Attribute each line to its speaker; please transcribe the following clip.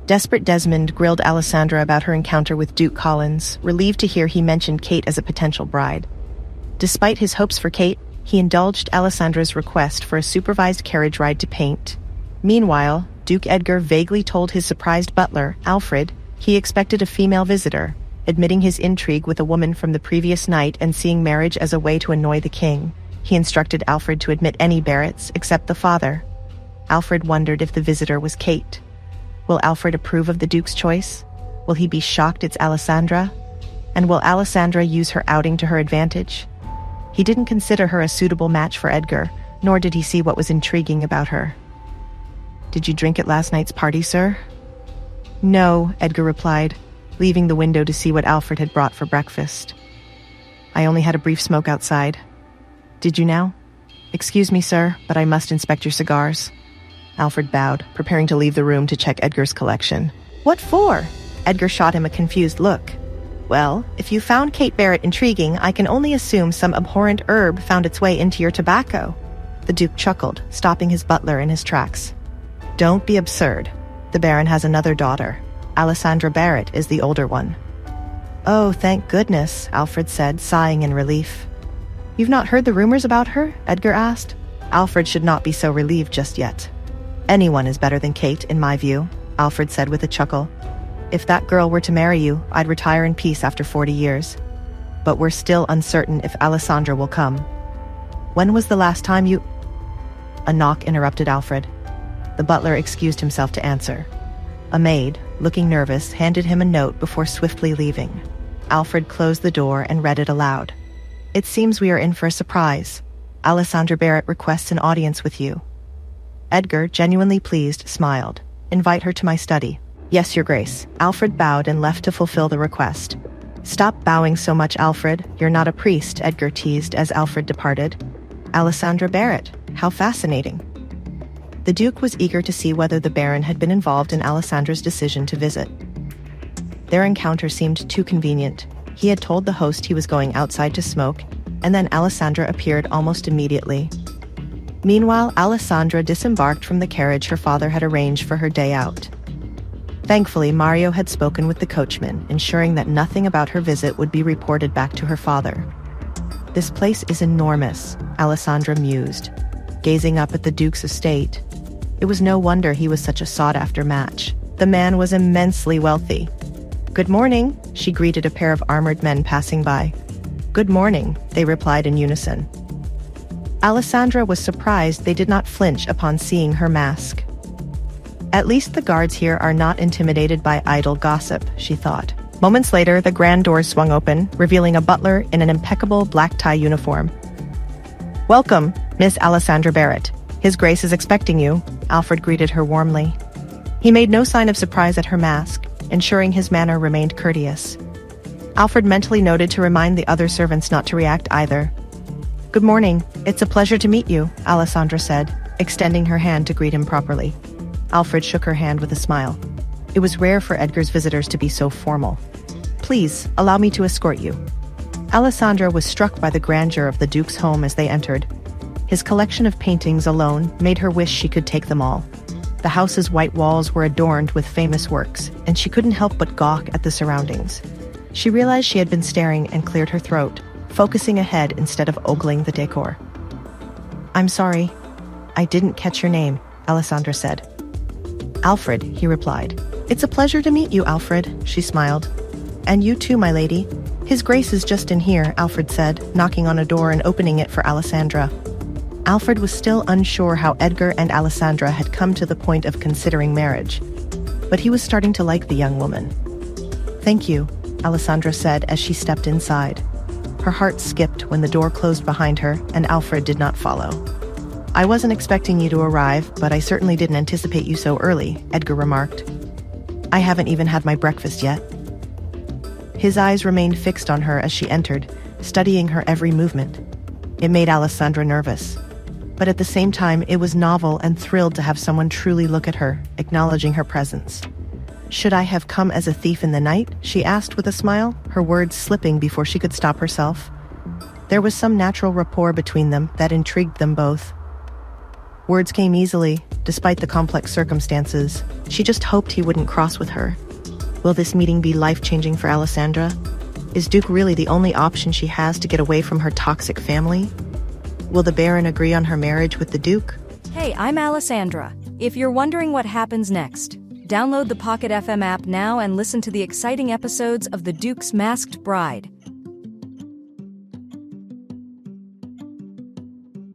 Speaker 1: Desperate Desmond grilled Alessandra about her encounter with Duke Collins, relieved to hear he mentioned Kate as a potential bride. Despite his hopes for Kate, he indulged Alessandra's request for a supervised carriage ride to paint. Meanwhile, Duke Edgar vaguely told his surprised butler, Alfred, he expected a female visitor, admitting his intrigue with a woman from the previous night and seeing marriage as a way to annoy the king. He instructed Alfred to admit any Barretts except the father. Alfred wondered if the visitor was Kate. Will Alfred approve of the Duke's choice? Will he be shocked it's Alessandra? And will Alessandra use her outing to her advantage? He didn't consider her a suitable match for Edgar, nor did he see what was intriguing about her. "Did you drink at last night's party, sir?" "No," Edgar replied, leaving the window to see what Alfred had brought for breakfast. "I only had a brief smoke outside." "Did you now?" "Excuse me, sir, but I must inspect your cigars." Alfred bowed, preparing to leave the room to check Edgar's collection. "What for?" Edgar shot him a confused look. "Well, if you found Kate Barrett intriguing, I can only assume some abhorrent herb found its way into your tobacco." The Duke chuckled, stopping his butler in his tracks. "Don't be absurd. The Baron has another daughter. Alessandra Barrett is the older one." "Oh, thank goodness," Alfred said, sighing in relief. "You've not heard the rumors about her?" Edgar asked. Alfred should not be so relieved just yet. "Anyone is better than Kate, in my view," Alfred said with a chuckle. "If that girl were to marry you, I'd retire in peace after 40 years. But we're still uncertain if Alessandra will come." "When was the last time you—" A knock interrupted Alfred. The butler excused himself to answer. A maid, looking nervous, handed him a note before swiftly leaving. Alfred closed the door and read it aloud. "It seems we are in for a surprise. Alessandra Barrett requests an audience with you." Edgar, genuinely pleased, smiled. "Invite her to my study." "Yes, Your Grace." Alfred bowed and left to fulfill the request. "Stop bowing so much, Alfred. You're not a priest," Edgar teased as Alfred departed. "Alessandra Barrett. How fascinating." The Duke was eager to see whether the Baron had been involved in Alessandra's decision to visit. Their encounter seemed too convenient. He had told the host he was going outside to smoke, and then Alessandra appeared almost immediately. Meanwhile, Alessandra disembarked from the carriage her father had arranged for her day out. Thankfully, Mario had spoken with the coachman, ensuring that nothing about her visit would be reported back to her father. "This place is enormous," Alessandra mused, gazing up at the Duke's estate. It was no wonder he was such a sought-after match. The man was immensely wealthy. "Good morning," she greeted a pair of armored men passing by. "Good morning," they replied in unison. Alessandra was surprised they did not flinch upon seeing her mask. At least the guards here are not intimidated by idle gossip, she thought. Moments later, the grand doors swung open, revealing a butler in an impeccable black tie uniform. "Welcome, Miss Alessandra Barrett. His Grace is expecting you," Alfred greeted her warmly. He made no sign of surprise at her mask, ensuring his manner remained courteous. Alfred mentally noted to remind the other servants not to react either. "Good morning. It's a pleasure to meet you," Alessandra said, extending her hand to greet him properly. Alfred shook her hand with a smile. It was rare for Edgar's visitors to be so formal. "Please, allow me to escort you." Alessandra was struck by the grandeur of the Duke's home as they entered. His collection of paintings alone made her wish she could take them all. The house's white walls were adorned with famous works, and she couldn't help but gawk at the surroundings. She realized she had been staring and cleared her throat, focusing ahead instead of ogling the decor. "I'm sorry. I didn't catch your name," Alessandra said. "Alfred," he replied. "It's a pleasure to meet you, Alfred," she smiled. "And you too, my lady." "His Grace is just in here," Alfred said, knocking on a door and opening it for Alessandra. Alfred was still unsure how Edgar and Alessandra had come to the point of considering marriage, but he was starting to like the young woman. "Thank you," Alessandra said as she stepped inside. Her heart skipped when the door closed behind her and Alfred did not follow. "I wasn't expecting you to arrive, but I certainly didn't anticipate you so early," Edgar remarked. "I haven't even had my breakfast yet." His eyes remained fixed on her as she entered, studying her every movement. It made Alessandra nervous. But at the same time, it was novel and thrilled to have someone truly look at her, acknowledging her presence. "Should I have come as a thief in the night?" she asked with a smile, her words slipping before she could stop herself. There was some natural rapport between them that intrigued them both. Words came easily, despite the complex circumstances. She just hoped he wouldn't cross with her. Will this meeting be life-changing for Alessandra? Is Duke really the only option she has to get away from her toxic family? Will the Baron agree on her marriage with the Duke?
Speaker 2: Hey, I'm Alessandra. If you're wondering what happens next, download the Pocket FM app now and listen to the exciting episodes of The Duke's Masked Bride.